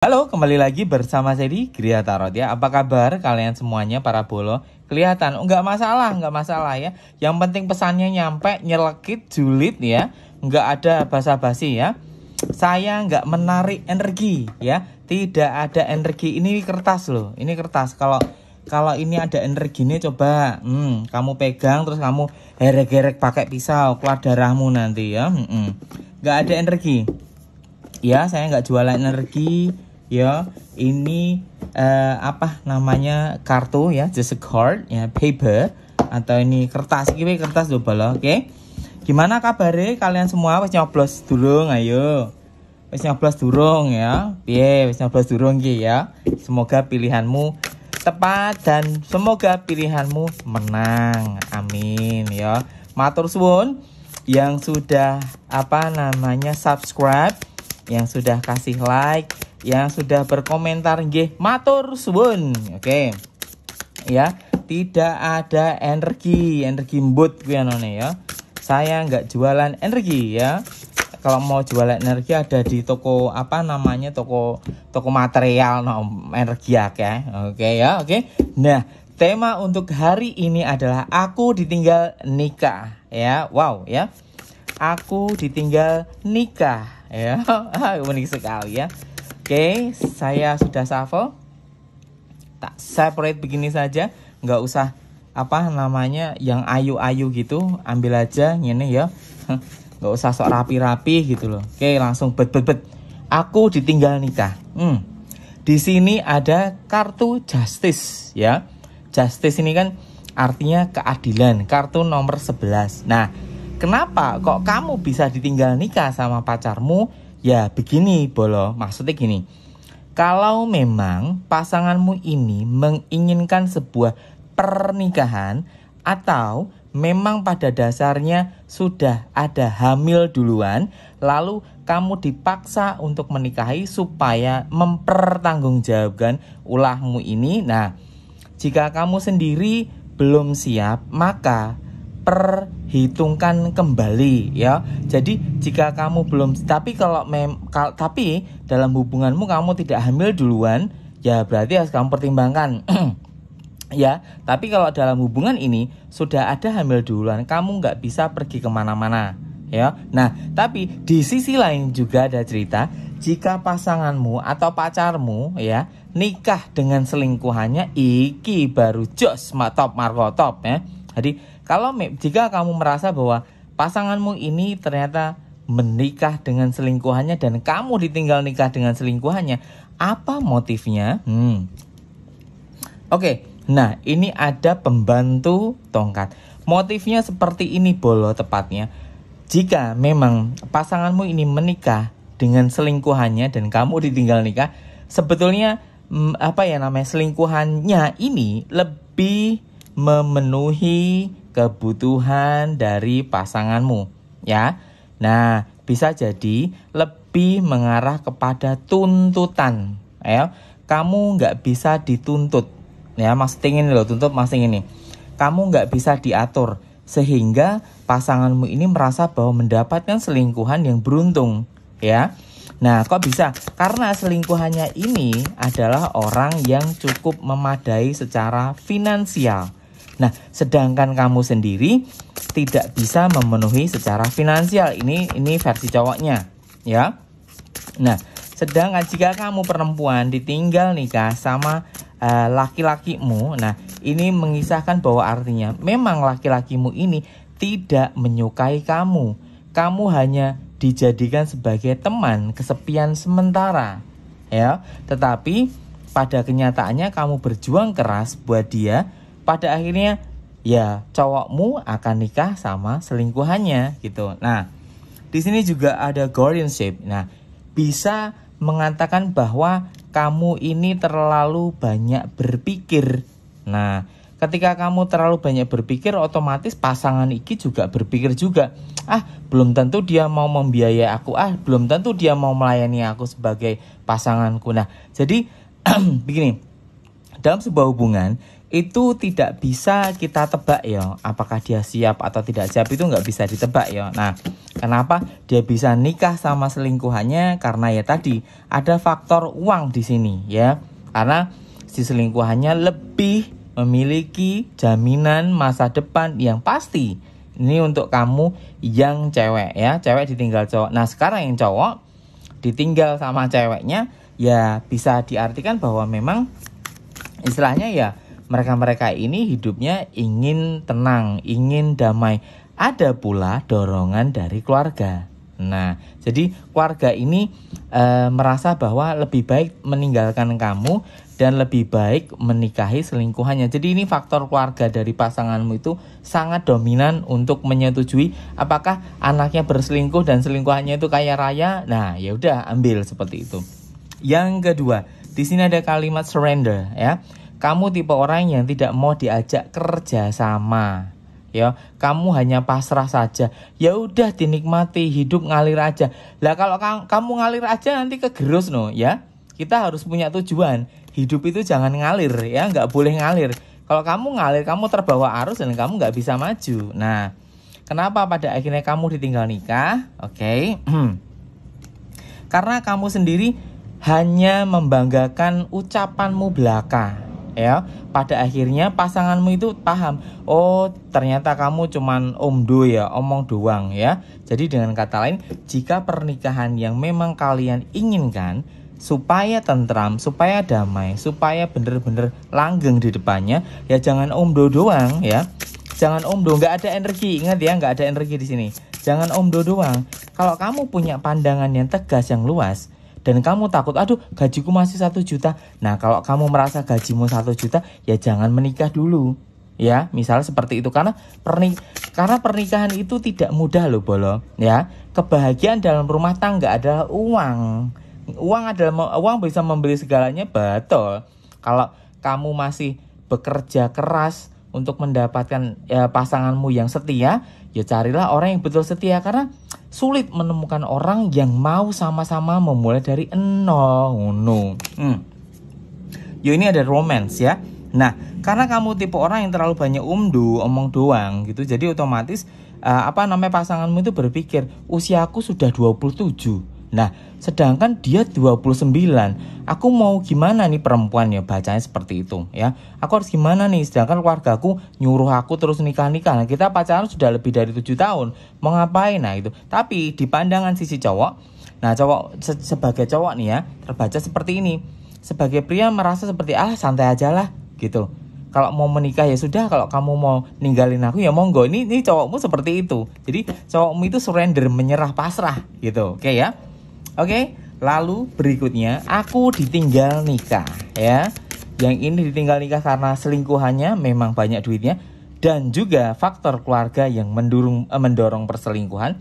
Halo, kembali lagi bersama saya di Gria Tarot ya. Apa kabar kalian semuanya para bolo? Kelihatan, nggak masalah ya. Yang penting pesannya nyampe, nyelekit, julid ya. Nggak ada basa-basi ya. Saya nggak menarik energi ya. Tidak ada energi. Ini kertas loh. Ini kertas. Kalau ini ada energi ini coba, kamu pegang terus kamu herek-herek pakai pisau, keluar darahmu nanti ya. Nggak ada energi. Ya, saya nggak jualan energi. Ya, ini apa namanya, kartu ya, just a card ya, paper atau ini kertas, ini kertas double, oke. Gimana kabarnya kalian semua? Wis nyoblos durung? Ayo, wis nyoblos durung ya? Piye, wis nyoblos durung ki ya? Semoga pilihanmu tepat dan semoga pilihanmu menang, amin ya. Matur suwun yang sudah apa namanya subscribe, yang sudah kasih like, yang sudah berkomentar, nggih matur suwun. Oke. Ya, tidak ada energi mbut kuwi anone ya. Saya nggak jualan energi ya. Kalau mau jualan energi ada di toko apa namanya, toko material no, energi ya. Oke ya, oke. Nah, tema untuk hari ini adalah aku ditinggal nikah ya. Wow ya. Aku ditinggal nikah ya. Unik sekali ya. Oke, saya sudah shuffle. Tak separate begini saja, nggak usah apa namanya yang ayu-ayu gitu, ambil aja ini ya. Nggak usah sok rapi-rapi gitu loh. Oke, langsung bet. Aku ditinggal nikah. Di sini ada kartu justice ya. Justice ini kan artinya keadilan, kartu nomor 11. Nah, kenapa kok kamu bisa ditinggal nikah sama pacarmu? Ya begini bolo, maksudnya gini. Kalau memang pasanganmu ini menginginkan sebuah pernikahan atau memang pada dasarnya sudah ada hamil duluan, lalu kamu dipaksa untuk menikahi supaya mempertanggungjawabkan ulahmu ini. Nah, jika kamu sendiri belum siap, maka perhitungkan kembali ya. Jadi jika kamu belum, tapi tapi dalam hubunganmu kamu tidak hamil duluan, ya berarti harus kamu pertimbangkan. Ya, tapi kalau dalam hubungan ini sudah ada hamil duluan, kamu nggak bisa pergi kemana-mana ya. Nah, tapi di sisi lain juga ada cerita, jika pasanganmu atau pacarmu ya nikah dengan selingkuhannya, iki baru jos top marko top ya. Jadi jika kamu merasa bahwa pasanganmu ini ternyata menikah dengan selingkuhannya dan kamu ditinggal nikah dengan selingkuhannya, apa motifnya? Oke, nah ini ada pembantu tongkat. Motifnya seperti ini bolo tepatnya. Jika memang pasanganmu ini menikah dengan selingkuhannya dan kamu ditinggal nikah, sebetulnya selingkuhannya ini lebih memenuhi kebutuhan dari pasanganmu ya. Nah, bisa jadi lebih mengarah kepada tuntutan ya. Kamu nggak bisa dituntut ya, maksudnya ini loh, tuntut maksudnya ini. Kamu nggak bisa diatur sehingga pasanganmu ini merasa bahwa mendapatkan selingkuhan yang beruntung ya. Nah, kok bisa? Karena selingkuhannya ini adalah orang yang cukup memadai secara finansial. Nah, sedangkan kamu sendiri tidak bisa memenuhi secara finansial. Ini versi cowoknya, ya. Nah, sedangkan jika kamu perempuan ditinggal nikah sama laki-lakimu, nah ini mengisahkan bahwa artinya memang laki-lakimu ini tidak menyukai kamu. Kamu hanya dijadikan sebagai teman kesepian sementara, ya. Tetapi pada kenyataannya kamu berjuang keras buat dia. Pada akhirnya ya cowokmu akan nikah sama selingkuhannya gitu. Nah, di sini juga ada guardianship. Nah, bisa mengatakan bahwa kamu ini terlalu banyak berpikir. Nah, ketika kamu terlalu banyak berpikir, otomatis pasangan iki juga berpikir juga. Belum tentu dia mau membiayai aku. Belum tentu dia mau melayani aku sebagai pasanganku. Nah, jadi begini, dalam sebuah hubungan itu tidak bisa kita tebak ya, apakah dia siap atau tidak siap itu nggak bisa ditebak ya. Nah, kenapa dia bisa nikah sama selingkuhannya? Karena ya tadi ada faktor uang di sini ya. Karena si selingkuhannya lebih memiliki jaminan masa depan yang pasti. Ini untuk kamu yang cewek ya, cewek ditinggal cowok. Nah, sekarang yang cowok ditinggal sama ceweknya ya bisa diartikan bahwa memang istilahnya ya mereka-mereka ini hidupnya ingin tenang, ingin damai. Ada pula dorongan dari keluarga. Nah, jadi keluarga ini merasa bahwa lebih baik meninggalkan kamu dan lebih baik menikahi selingkuhannya. Jadi ini faktor keluarga dari pasanganmu itu sangat dominan untuk menyetujui apakah anaknya berselingkuh dan selingkuhannya itu kaya raya. Nah, ya udah ambil seperti itu. Yang kedua, di sini ada kalimat surrender ya. Kamu tipe orang yang tidak mau diajak kerja sama. Ya, kamu hanya pasrah saja. Ya udah dinikmati, hidup ngalir aja. Lah kalau kamu ngalir aja nanti kegerus no ya. Kita harus punya tujuan. Hidup itu jangan ngalir ya, nggak boleh ngalir. Kalau kamu ngalir, kamu terbawa arus dan kamu nggak bisa maju. Nah, kenapa pada akhirnya kamu ditinggal nikah? Oke. Karena kamu sendiri hanya membanggakan ucapanmu belaka. Ya, pada akhirnya pasanganmu itu paham, oh ternyata kamu cuman omdo ya, omong doang ya. Jadi dengan kata lain, jika pernikahan yang memang kalian inginkan supaya tentram, supaya damai, supaya bener-bener langgeng di depannya, ya jangan omdo doang ya. Jangan omdo, nggak ada energi, ingat ya, nggak ada energi di sini. Jangan omdo doang. Kalau kamu punya pandangan yang tegas, yang luas, dan kamu takut, aduh gajiku masih 1 juta. Nah, kalau kamu merasa gajimu 1 juta, ya jangan menikah dulu. Ya, misalnya seperti itu. Karena pernikahan itu tidak mudah loh, Bolo. Ya, kebahagiaan dalam rumah tangga adalah uang. Uang bisa membeli segalanya, betul. Kalau kamu masih bekerja keras untuk mendapatkan pasanganmu yang setia, ya carilah orang yang betul setia. Karena sulit menemukan orang yang mau sama-sama memulai dari nol. Yo, ini ada romance ya. Nah, karena kamu tipe orang yang terlalu banyak omong doang gitu, jadi otomatis pasanganmu itu berpikir usiaku sudah 27. Nah, sedangkan dia 29. Aku mau gimana nih perempuan ya, bacanya seperti itu ya. Aku harus gimana nih, sedangkan keluargaku nyuruh aku terus nikah-nikah. Nah, kita pacaran sudah lebih dari 7 tahun. Mau ngapain? Nah, itu. Tapi di pandangan sisi cowok, nah cowok sebagai cowok nih ya, terbaca seperti ini. Sebagai pria merasa seperti santai aja lah gitu. Kalau mau menikah ya sudah, kalau kamu mau ninggalin aku ya monggo. Ini cowokmu seperti itu. Jadi cowokmu itu surrender, menyerah, pasrah gitu. Oke ya. Oke, lalu berikutnya aku ditinggal nikah ya. Yang ini ditinggal nikah karena selingkuhannya memang banyak duitnya dan juga faktor keluarga yang mendorong perselingkuhan.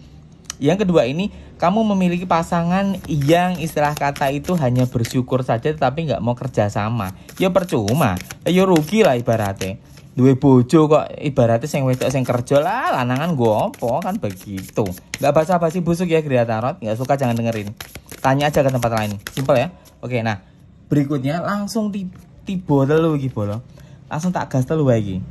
Yang kedua ini, kamu memiliki pasangan yang istilah kata itu hanya bersyukur saja tapi nggak mau kerja sama. Ya percuma, ya rugi lah ibaratnya. Duwe bojo kok ibaratnya sing wedok sing kerja lah, lanangan gue opo kan begitu. Nggak basa-basi busuk ya Gria Tarot, nggak suka jangan dengerin. Tanya aja ke tempat lain, simpel ya. Oke, nah berikutnya langsung tiba telu iki bolo. Langsung tak gas telu lagi.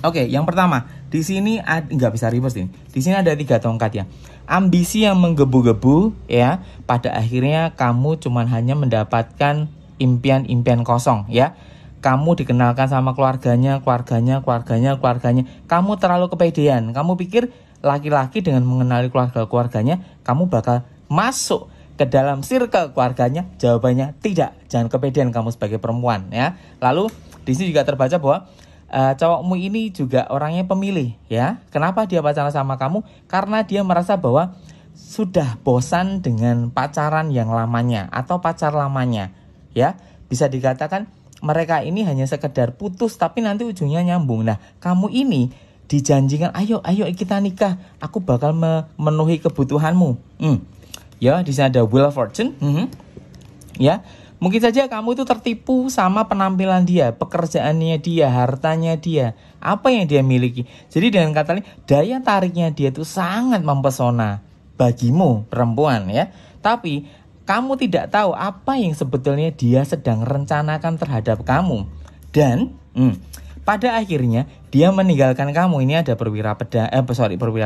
Oke, yang pertama di sini nggak bisa reverse nih. Di sini ada 3 tongkat ya. Ambisi yang menggebu-gebu ya. Pada akhirnya kamu cuman hanya mendapatkan impian-impian kosong ya. Kamu dikenalkan sama keluarganya. Kamu terlalu kepedean. Kamu pikir laki-laki dengan mengenali keluarganya, kamu bakal masuk ke dalam circle keluarganya. Jawabannya tidak. Jangan kepedean kamu sebagai perempuan ya. Lalu di sini juga terbaca bahwa cowokmu ini juga orangnya pemilih ya. Kenapa dia pacaran sama kamu? Karena dia merasa bahwa sudah bosan dengan pacaran yang lamanya atau pacar lamanya ya. Bisa dikatakan mereka ini hanya sekedar putus tapi nanti ujungnya nyambung. Nah, kamu ini dijanjikan, ayo kita nikah, aku bakal memenuhi kebutuhanmu. Ya, di sana ada Wheel of Fortune. Ya, mungkin saja kamu itu tertipu sama penampilan dia, pekerjaannya dia, hartanya dia, apa yang dia miliki. Jadi dengan kata lain, daya tariknya dia itu sangat mempesona bagimu perempuan ya. Tapi kamu tidak tahu apa yang sebetulnya dia sedang rencanakan terhadap kamu. Dan pada akhirnya dia meninggalkan kamu. Ini ada perwira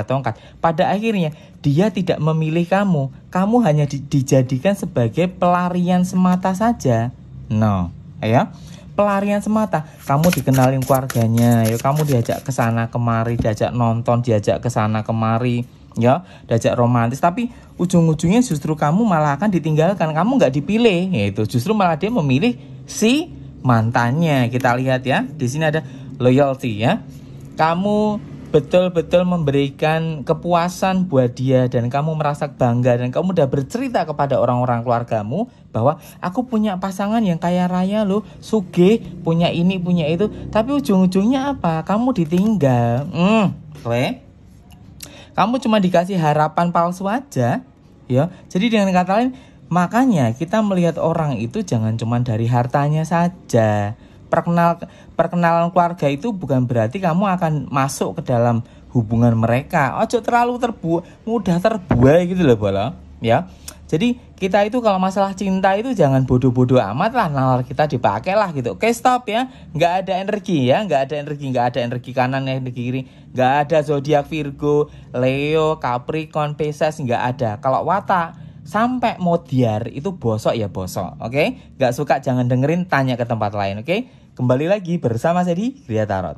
tongkat. Pada akhirnya dia tidak memilih kamu. Kamu hanya dijadikan sebagai pelarian semata saja. No, ya. Pelarian semata. Kamu dikenalin keluarganya, ya kamu diajak ke sana kemari, diajak nonton, diajak ke sana kemari, ya, diajak romantis, tapi ujung-ujungnya justru kamu malah akan ditinggalkan. Kamu nggak dipilih, yaitu justru malah dia memilih si mantannya. Kita lihat ya, di sini ada loyalty ya. Kamu betul-betul memberikan kepuasan buat dia dan kamu merasa bangga dan kamu udah bercerita kepada orang-orang keluargamu bahwa aku punya pasangan yang kaya raya loh, sugih, punya ini, punya itu. Tapi ujung-ujungnya apa? Kamu ditinggal. Kamu cuma dikasih harapan palsu aja, ya. Jadi dengan kata lain, makanya kita melihat orang itu jangan cuma dari hartanya saja. Perkenalan keluarga itu bukan berarti kamu akan masuk ke dalam hubungan mereka. Ojo terlalu mudah terbuai gitu loh, bola. Ya. Jadi kita itu kalau masalah cinta itu jangan bodoh-bodoh amat lah, nalar kita dipakai lah gitu. Oke, stop ya. Nggak ada energi ya, nggak ada energi kanan, energi kiri. Nggak ada zodiak Virgo, Leo, Capricorn, Pisces, nggak ada. Kalau watak sampai modiar itu bosok ya bosok. Oke? Nggak suka jangan dengerin, tanya ke tempat lain. Oke? Kembali lagi bersama saya di Gria Tarot.